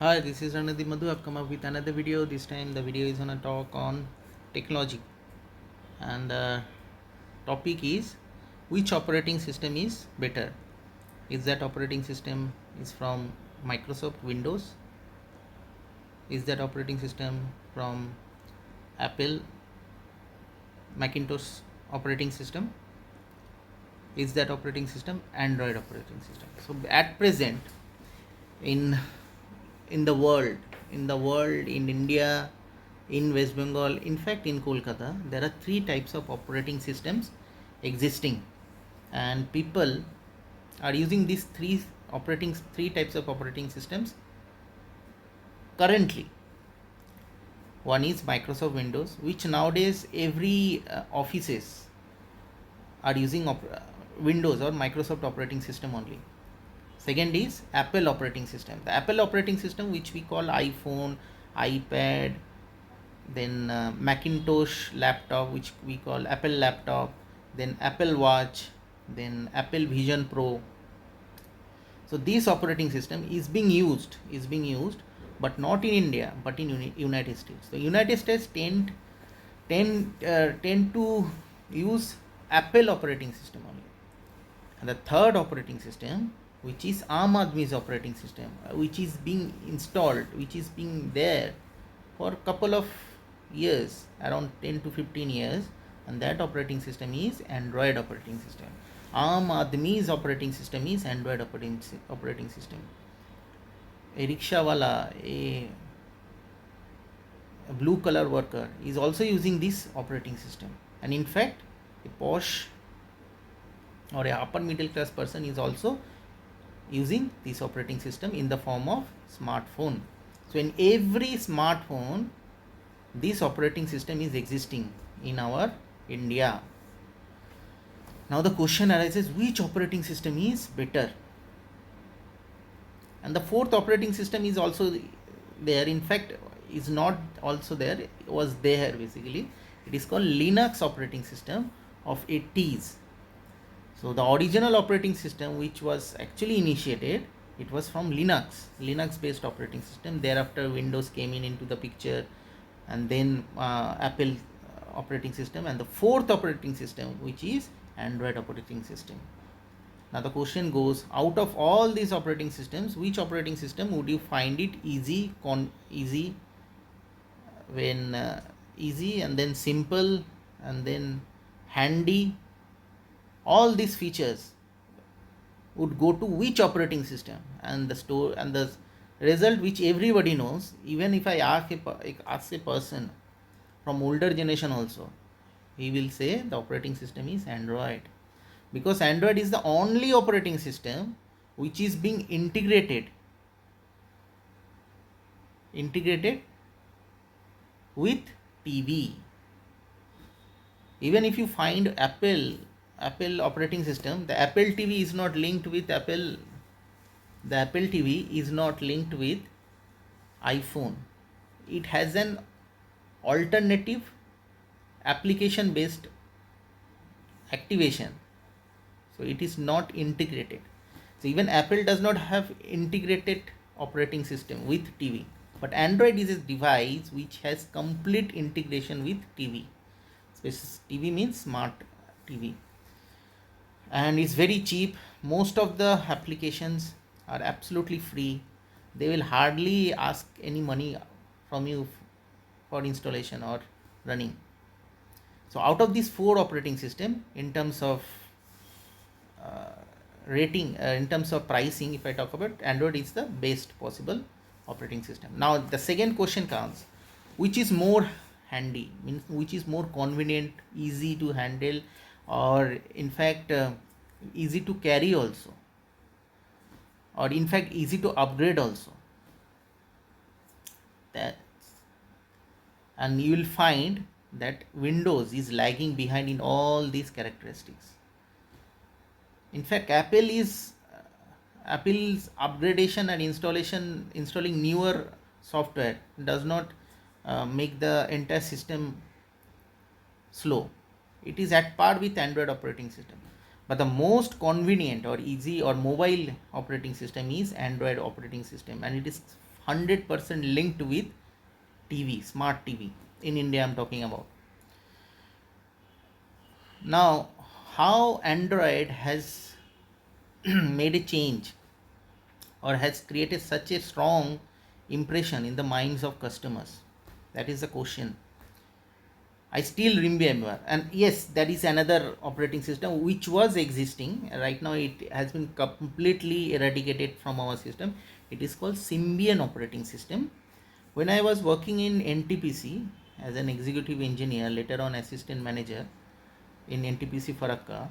Hi, this is Ranadhi Madhu. I've come up with another video. This time the video is on a talk on technology, and the topic is which operating system is better. Is that operating system is from Microsoft Windows? Is that operating system from Apple Macintosh operating system? Is that operating system Android operating system? So at present, in in the world, in India, in West Bengal, in fact in Kolkata, there are three types of operating systems existing, and people are using these three types of operating systems currently. One is Microsoft Windows, which nowadays every offices are using Windows or Microsoft operating system only. Second is Apple operating system. The Apple operating system, which we call iPhone, iPad, then Macintosh laptop, which we call Apple laptop, then Apple Watch, then Apple Vision Pro. So this operating system is being used, but not in India, but in United States. The United States tend to use Apple operating system only. And the third operating system, which is Aam Aadmi's operating system, which is being installed, which is being there for a couple of years, around 10 to 15 years, and that operating system is Android operating system. Aam Aadmi's operating system is Android operating system. A rickshaw wala, a blue collar worker is also using this operating system, and in fact, a posh or a upper middle class person is also using this operating system in the form of smartphone. So in every smartphone, this operating system is existing in our India. Now the question arises, which operating system is better? And the fourth operating system is also there. In fact, is not also there, it was there basically. It is called Linux operating system of 80s. So the original operating system which was actually initiated, it was from Linux based operating system. Thereafter Windows came into the picture, and then Apple operating system, and the fourth operating system which is Android operating system. Now the question goes, out of all these operating systems, which operating system would you find it easy when easy, and then simple, and then handy, all these features would go to which operating system? And the result which everybody knows, even if I ask a person from older generation also, he will say the operating system is Android, because Android is the only operating system which is being integrated with TV. Even if you find Apple operating system, the Apple TV is not linked with Apple. The Apple TV is not linked with iPhone. It has an alternative application based activation, so it is not integrated. So even Apple does not have integrated operating system with TV, but Android is a device which has complete integration with TV. So TV means smart TV, and it's very cheap. Most of the applications are absolutely free. They will hardly ask any money from you for installation or running. So out of these four operating system, in terms of rating, in terms of pricing, if I talk about, Android is the best possible operating system. Now the second question comes, which is more handy, means which is more convenient, easy to handle, or in fact easy to carry also, or in fact easy to upgrade also. That, and you will find that Windows is lagging behind in all these characteristics. In fact, Apple's upgradation and installing newer software does not make the entire system slow. It is at par with Android operating system. But the most convenient or easy or mobile operating system is Android operating system, and it is 100% linked with TV, smart TV. In India, I'm talking about. Now, how Android has made a change or has created such a strong impression in the minds of customers? That is the question. I still remember, and yes, that is another operating system which was existing. Right now, it has been completely eradicated from our system. It is called Symbian operating system. When I was working in NTPC as an executive engineer, later on assistant manager in NTPC Farakka,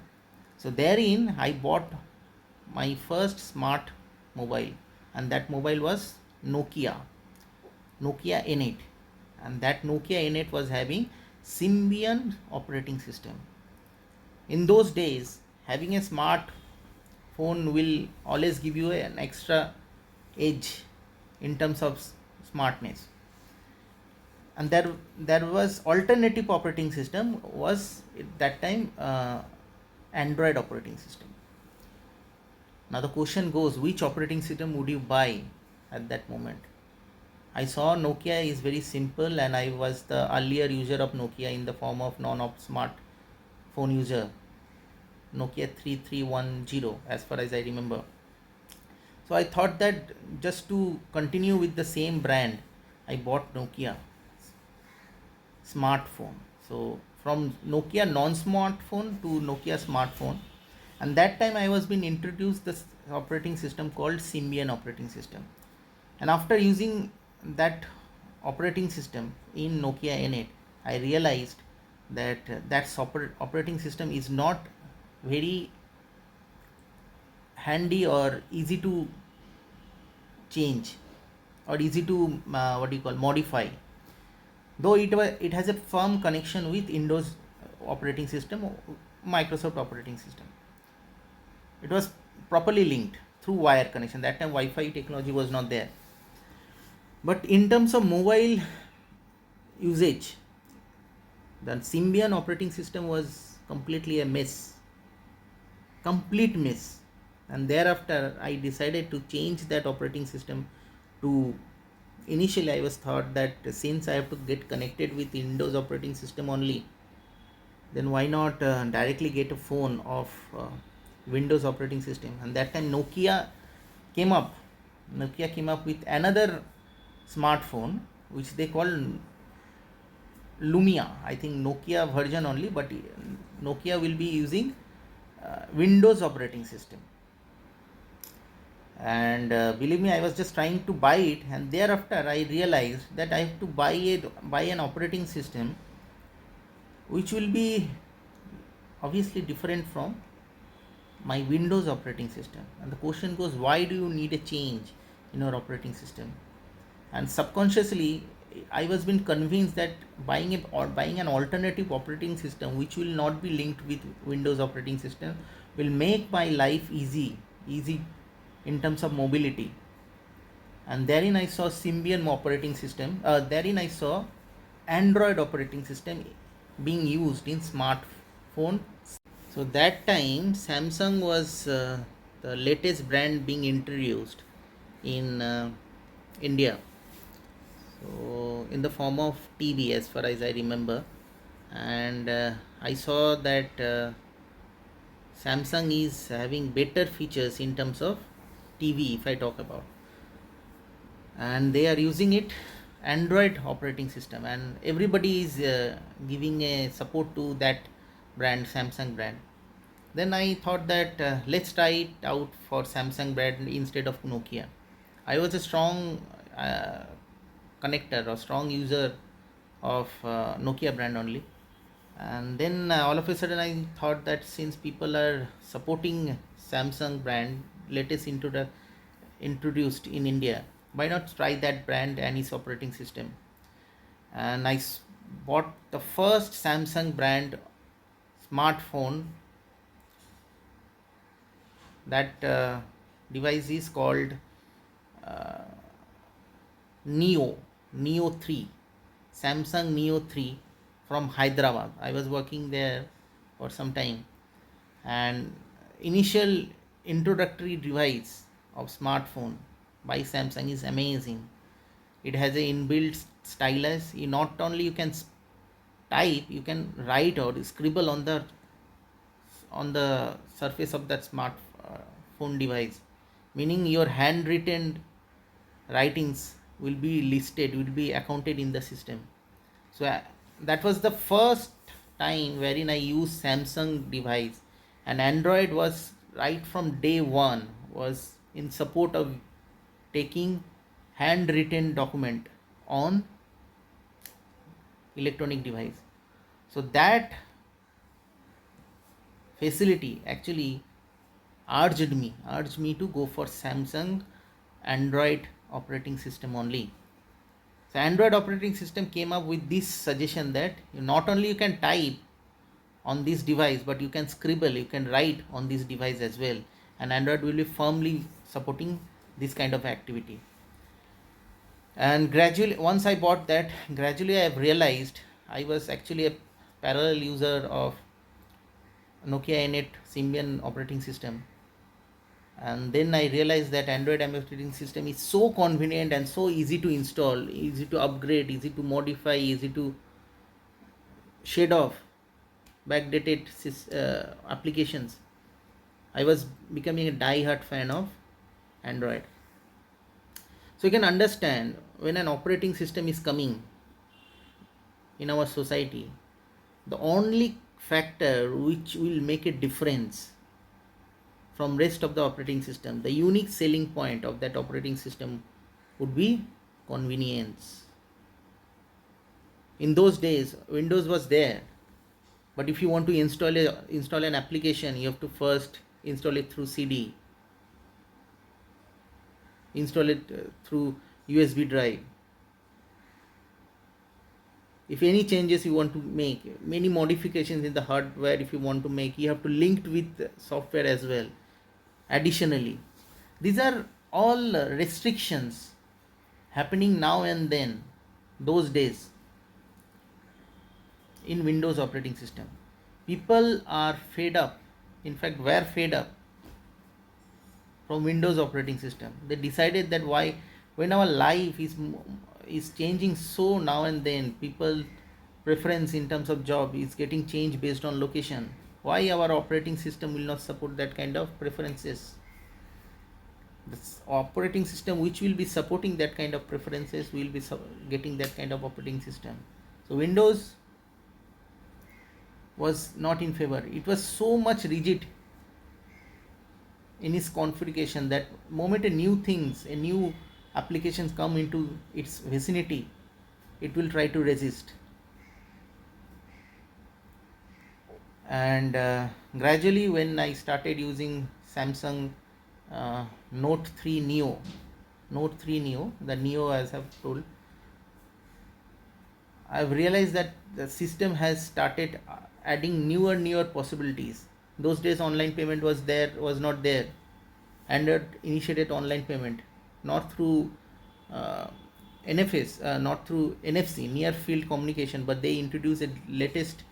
so therein I bought my first smart mobile, and that mobile was Nokia N8, and that Nokia N8 was having Symbian operating system. In those days, having a smart phone will always give you an extra edge in terms of smartness. And there was alternative operating system was at that time Android operating system. Now the question goes, which operating system would you buy at that moment? I saw Nokia is very simple, and I was the earlier user of Nokia in the form of non-op smart phone user, Nokia 3310 as far as I remember. So I thought that just to continue with the same brand, I bought Nokia smartphone. So from Nokia non-smartphone to Nokia smartphone, and that time I was being introduced this operating system called Symbian operating system. And after using that operating system in Nokia N8, I realized that that operating system is not very handy or easy to change or easy to modify, though it has a firm connection with Windows operating system, Microsoft operating system. It was properly linked through wire connection. That time Wi-Fi technology was not there. But in terms of mobile usage, the Symbian operating system was completely a mess, complete mess. And thereafter I decided to change that operating system to, initially I was thought that since I have to get connected with Windows operating system only, then why not directly get a phone of Windows operating system. And that time Nokia came up with another smartphone which they call Lumia. I think Nokia version only, but Nokia will be using Windows operating system. And believe me, I was just trying to buy it, and thereafter I realized that I have to buy an operating system which will be obviously different from my Windows operating system. And the question goes, why do you need a change in your operating system? And subconsciously I was being convinced that buying an alternative operating system which will not be linked with Windows operating system will make my life easy in terms of mobility. And therein I saw Symbian operating system. Therein I saw Android operating system being used in smartphone. So that time Samsung was the latest brand being introduced in India. So in the form of TV, as far as I remember, and I saw that Samsung is having better features in terms of TV, if I talk about, and they are using it Android operating system, and everybody is giving a support to that brand, Samsung brand. Then I thought that let's try it out for Samsung brand instead of Nokia. I was a strong connector or strong user of Nokia brand only. And then all of a sudden I thought that since people are supporting Samsung brand, latest introduced in India, why not try that brand and its operating system? And I bought the first Samsung brand smartphone. That device is called uh, Neo 3, Samsung Neo 3 from Hyderabad. I was working there for some time, and initial introductory device of smartphone by Samsung is amazing. It has a inbuilt stylus. You not only you can type, you can write or scribble on the surface of that smart phone device, meaning your handwritten writings will be listed, will be accounted in the system. So that was the first time wherein I used Samsung device, and Android was right from day one was in support of taking handwritten document on electronic device. So that facility actually urged me to go for Samsung Android operating system only. So Android operating system came up with this suggestion that not only you can type on this device, but you can scribble, you can write on this device as well, and Android will be firmly supporting this kind of activity. And gradually, once I bought that, gradually I have realized I was actually a parallel user of Nokia N8 Symbian operating system, and then I realized that Android operating system is so convenient and so easy to install, easy to upgrade, easy to modify, easy to shade off backdated applications. I was becoming a die-hard fan of Android. So you can understand, when an operating system is coming in our society, the only factor which will make a difference from rest of the operating system, the unique selling point of that operating system would be convenience. In those days, Windows was there, but if you want to install an application, you have to first install it through CD, install it through USB drive. If any changes you want to make, many modifications in the hardware if you want to make, you have to link it with software as well. Additionally, these are all restrictions happening now and then, those days, in Windows operating system. People are fed up, in fact were fed up from Windows operating system. They decided that why, when our life is changing so now and then, people preference in terms of job is getting changed based on location, why our operating system will not support that kind of preferences? This operating system which will be supporting that kind of preferences will be getting that kind of operating system. So Windows was not in favor. It was so much rigid in its configuration that moment a new applications come into its vicinity, it will try to resist. And gradually, when I started using Samsung Note 3 Neo, the Neo, as I've told, I've realized that the system has started adding newer possibilities. Those days online payment was not there. Android initiated online payment, not through NFS, not through NFC, near field communication, but they introduced a latest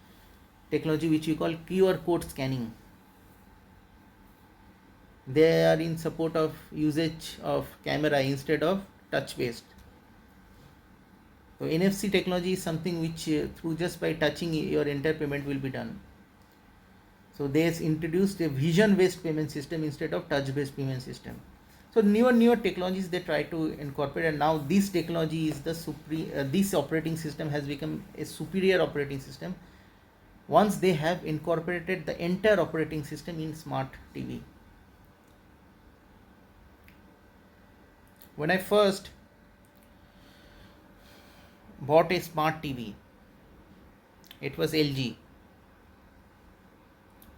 technology which we call QR code scanning. They are in support of usage of camera instead of touch based. So NFC technology is something which through just by touching your entire payment will be done. So they introduced a vision based payment system instead of touch based payment system. So newer technologies they try to incorporate, and now this technology is this operating system has become a superior operating system once they have incorporated the entire operating system in smart TV. When I first bought a smart TV, it was LG.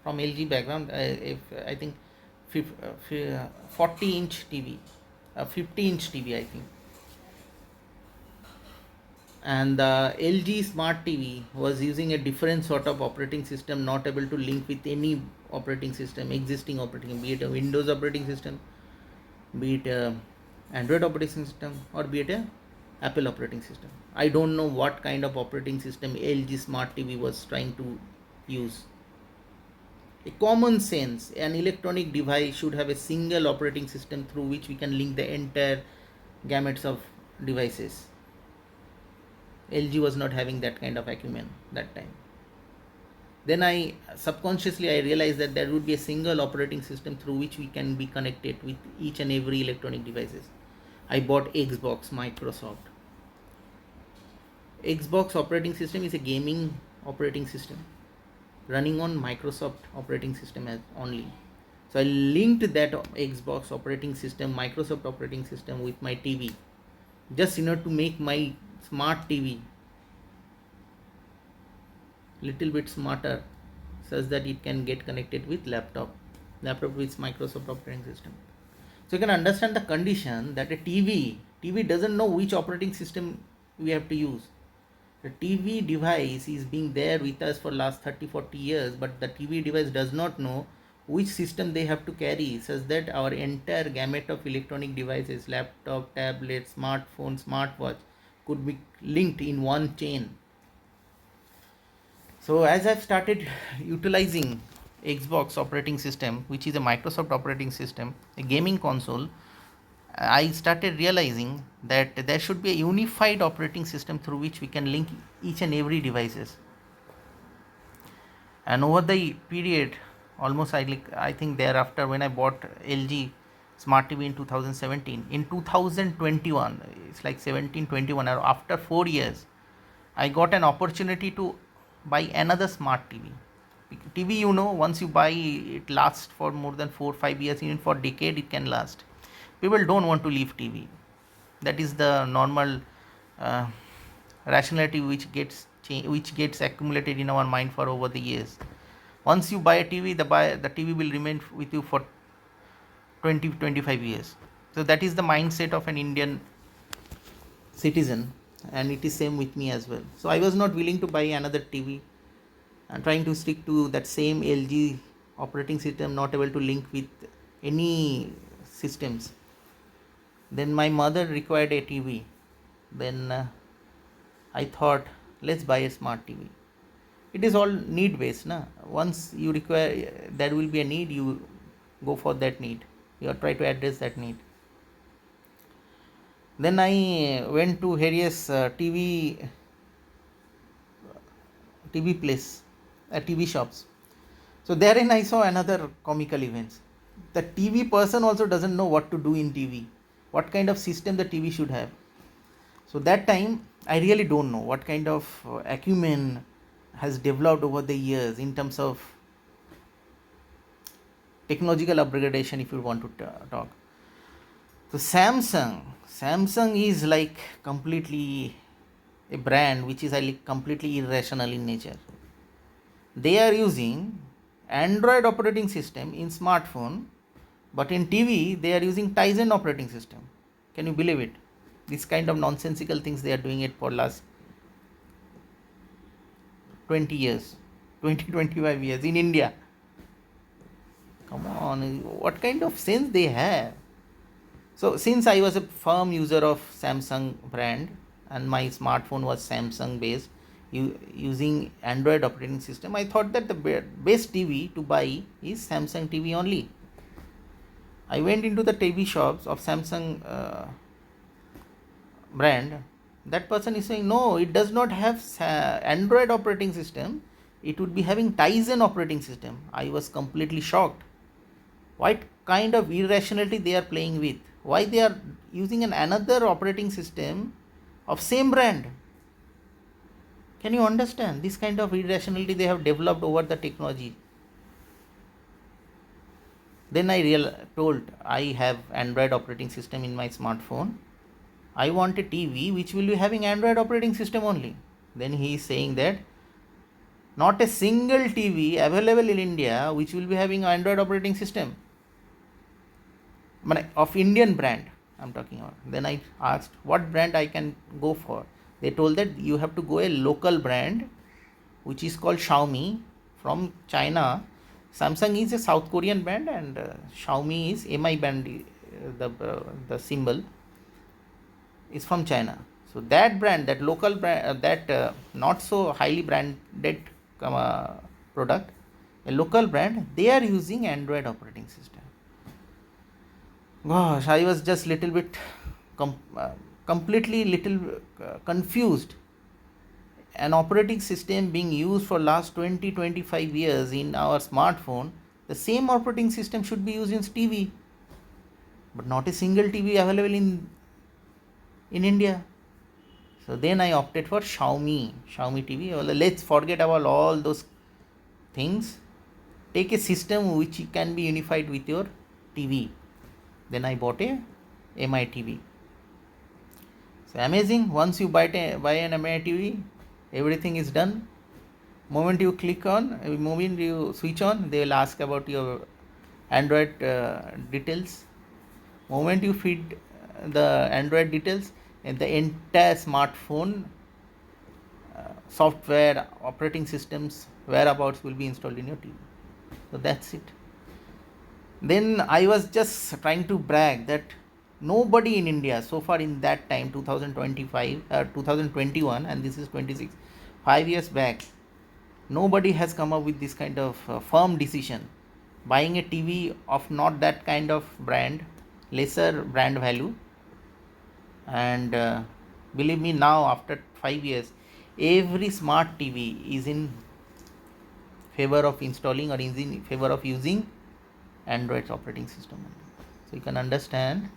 From LG background, I think 40-inch TV, 50-inch TV I think. And the LG smart TV was using a different sort of operating system, not able to link with any operating system, existing operating, be it a Windows operating system, be it a Android operating system, or be it a Apple operating system. I don't know what kind of operating system LG smart TV was trying to use. A common sense, an electronic device should have a single operating system through which we can link the entire gamuts of devices. LG was not having that kind of acumen that time. Then I subconsciously I realized that there would be a single operating system through which we can be connected with each and every electronic devices. I bought Xbox Microsoft. Xbox operating system is a gaming operating system running on Microsoft operating system as only. So I linked that Xbox operating system, Microsoft operating system with my TV, just in order to make my smart TV little bit smarter, such that it can get connected with laptop with Microsoft operating system. So you can understand the condition that a TV doesn't know which operating system we have to use. The TV device is being there with us for last 30-40 years, but the TV device does not know which system they have to carry, such that our entire gamut of electronic devices, laptop, tablet, smartphone, smartwatch, could be linked in one chain. So as I've started utilizing Xbox operating system, which is a Microsoft operating system, a gaming console, I started realizing that there should be a unified operating system through which we can link each and every devices. And over the period, almost I think thereafter, when I bought LG Smart TV in 2017, in 2021, it's like 17-21, or after 4 years, I got an opportunity to buy another smart TV. TV, once you buy, it lasts for more than 4-5 years, even for decade it can last. People don't want to leave TV. That is the normal uh, rationality which gets accumulated in our mind for over the years. Once you buy a TV, the TV will remain with you for 20-25 years. So that is the mindset of an Indian citizen, and it is same with me as well. So I was not willing to buy another TV, and trying to stick to that same LG operating system, not able to link with any systems. Then my mother required a TV. Then I thought, let's buy a smart TV. It is all need based, na. Once you require, there will be a need, you go for that need. You try to address that need. Then I went to various TV place, TV shops. So therein I saw another comical events. The TV person also doesn't know what to do in TV, what kind of system the TV should have. So that time I really don't know what kind of acumen has developed over the years in terms of technological upgradation, if you want to talk. So Samsung is like completely a brand which is like completely irrational in nature. They are using Android operating system in smartphone, but in TV they are using Tizen operating system. Can you believe it? This kind of nonsensical things they are doing it for last 20 years, 20-25 years in India. Come on, what kind of sense they have? So since I was a firm user of Samsung brand and my smartphone was Samsung based, using Android operating system, I thought that the best TV to buy is Samsung TV only. I went into the TV shops of Samsung brand. That person is saying, no, it does not have Android operating system. It would be having Tizen operating system. I was completely shocked. What kind of irrationality they are playing with? Why they are using another operating system of same brand? Can you understand this kind of irrationality they have developed over the technology? Then I told I have Android operating system in my smartphone. I want a TV which will be having Android operating system only. Then he is saying that not a single TV available in India which will be having Android operating system of Indian brand I'm talking about. Then I asked what brand I can go for. They told that you have to go a local brand which is called Xiaomi from China. Samsung is a South Korean brand and Xiaomi is MI brand. The symbol is from China. So that brand, that local brand, that not so highly branded product, a local brand, they are using Android operating system. Gosh, I was just little bit completely little confused. An operating system being used for last 20-25 years in our smartphone, the same operating system should be used in TV, but not a single TV available in India. So then I opted for Xiaomi TV. Well, let's forget about all those things. Take a system which can be unified with your TV. Then I bought a MI TV. So amazing. Once you buy an MI TV, everything is done. Moment you click on, moment you switch on, they will ask about your Android details. Moment you feed the Android details, and the entire smartphone software, operating systems, whereabouts will be installed in your TV. So that's it. Then I was just trying to brag that nobody in India so far in that time, 2025 2021, and this is 26, 5 years back, nobody has come up with this kind of firm decision. Buying a TV of not that kind of brand, lesser brand value, and believe me, now after 5 years, every smart TV is in favor of installing or is in favor of using Android's operating system. So you can understand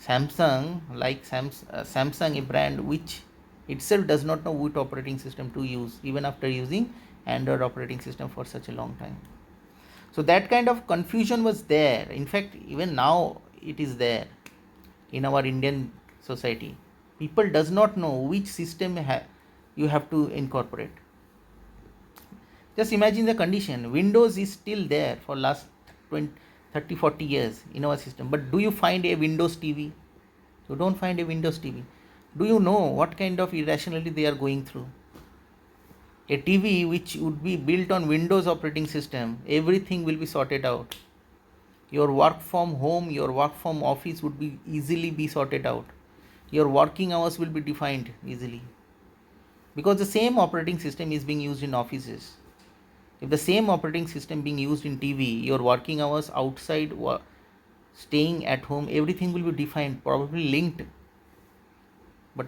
Samsung, Samsung, a brand which itself does not know which operating system to use, even after using Android operating system for such a long time. So that kind of confusion was there. In fact, even now it is there in our Indian society. People does not know which system you have to incorporate. Just imagine the condition. Windows is still there for last 20, 30, 40 years in our system. But do you find a Windows TV? You don't find a Windows TV. Do you know what kind of irrationality they are going through? A TV which would be built on Windows operating system, everything will be sorted out. Your work from home, your work from office would be easily be sorted out. Your working hours will be defined easily. Because the same operating system is being used in offices. If the same operating system being used in TV, your working hours outside, staying at home, everything will be defined, probably linked. But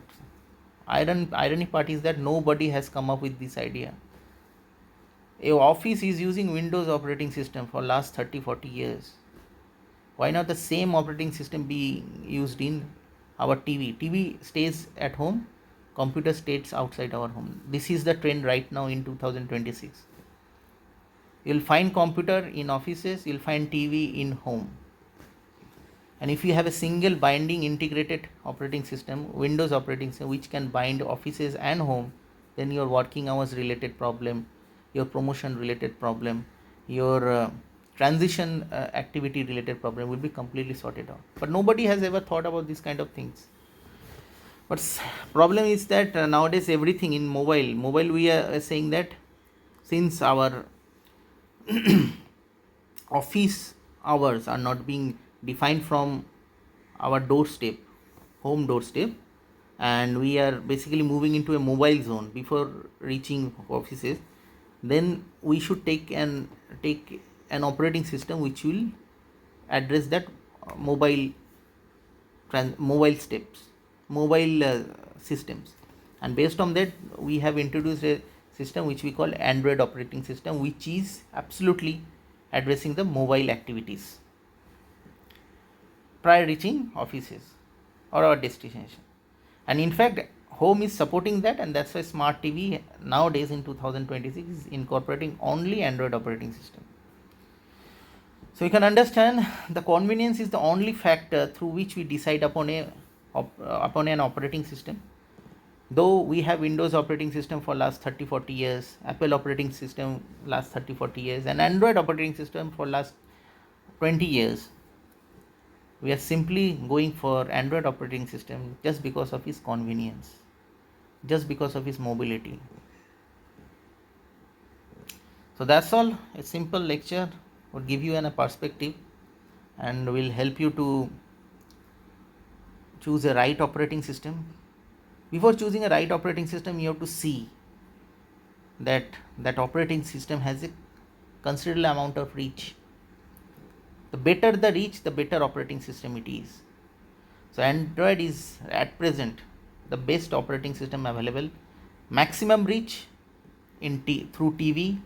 irony part is that nobody has come up with this idea. A office is using Windows operating system for last 30-40 years. Why not the same operating system be used in our TV? TV stays at home, computer stays outside our home. This is the trend right now in 2026. You'll find computer in offices, you'll find TV in home. And if you have a single binding integrated operating system, Windows operating system, which can bind offices and home, then your working hours related problem, your promotion related problem, your transition activity related problem will be completely sorted out. But nobody has ever thought about these kind of things. But problem is that nowadays everything in mobile we are saying that since our office hours are not being defined from our doorstep, home doorstep, and we are basically moving into a mobile zone before reaching offices, then we should take an operating system which will address that mobile systems, and based on that we have introduced a system which we call Android operating system, which is absolutely addressing the mobile activities prior reaching offices or our destination. And in fact, home is supporting that, and that's why smart TV nowadays in 2026 is incorporating only Android operating system. So you can understand the convenience is the only factor through which we decide upon an operating system. Though we have Windows operating system for last 30-40 years, Apple operating system last 30-40 years, and Android operating system for last 20 years, we are simply going for Android operating system just because of its convenience, just because of its mobility. So that's all. A simple lecture would give you a perspective and will help you to choose a right operating system. Before choosing a right operating system, you have to see that operating system has a considerable amount of reach. The better the reach, the better operating system it is. So Android is at present the best operating system available. Maximum reach through TV,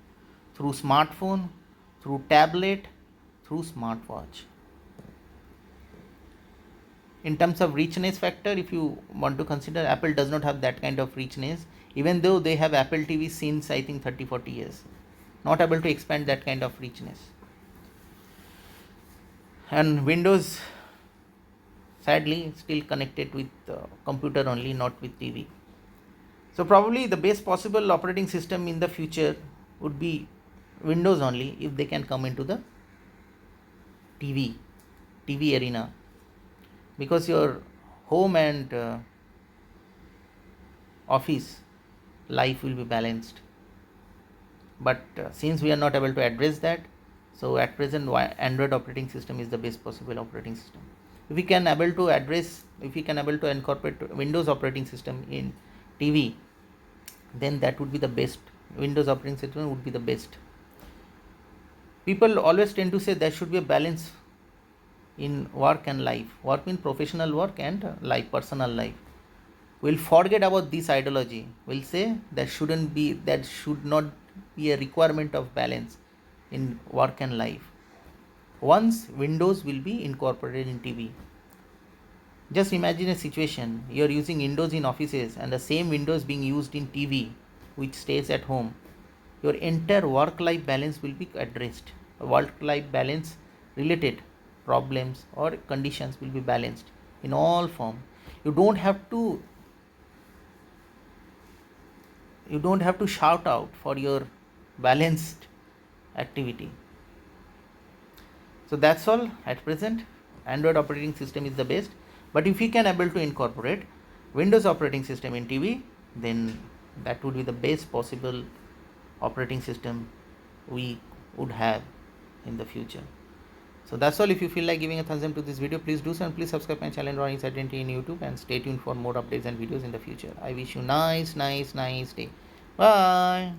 through smartphone, through tablet, through smartwatch. In terms of richness factor, if you want to consider, Apple does not have that kind of richness, even though they have Apple TV since I think 30-40 years, not able to expand that kind of richness. And Windows sadly still connected with computer only, not with TV. So probably the best possible operating system in the future would be Windows only, if they can come into the TV arena, because your home and office life will be balanced. But since we are not able to address that, so at present Android operating system is the best possible operating system. If we can able to incorporate Windows operating system in TV, then that would be the best. Windows operating system would be the best. People always tend to say there should be a balance in work and life. Work means professional work and life, personal life. We'll forget about this ideology. We'll say that should not be a requirement of balance in work and life. Once Windows will be incorporated in TV. Just imagine a situation, you are using Windows in offices and the same Windows being used in TV, which stays at home. Your entire work-life balance will be addressed. Work-life balance related problems or conditions will be balanced in all form. You don't have to shout out for your balanced activity. So that's all at present. Android operating system is the best, but if we can able to incorporate Windows operating system in TV, then that would be the best possible operating system we would have in the future. So that's all. If you feel like giving a thumbs up to this video, please do so, and please subscribe my channel Ronnie's Identity in YouTube, and stay tuned for more updates and videos in the future. I wish you nice day. Bye.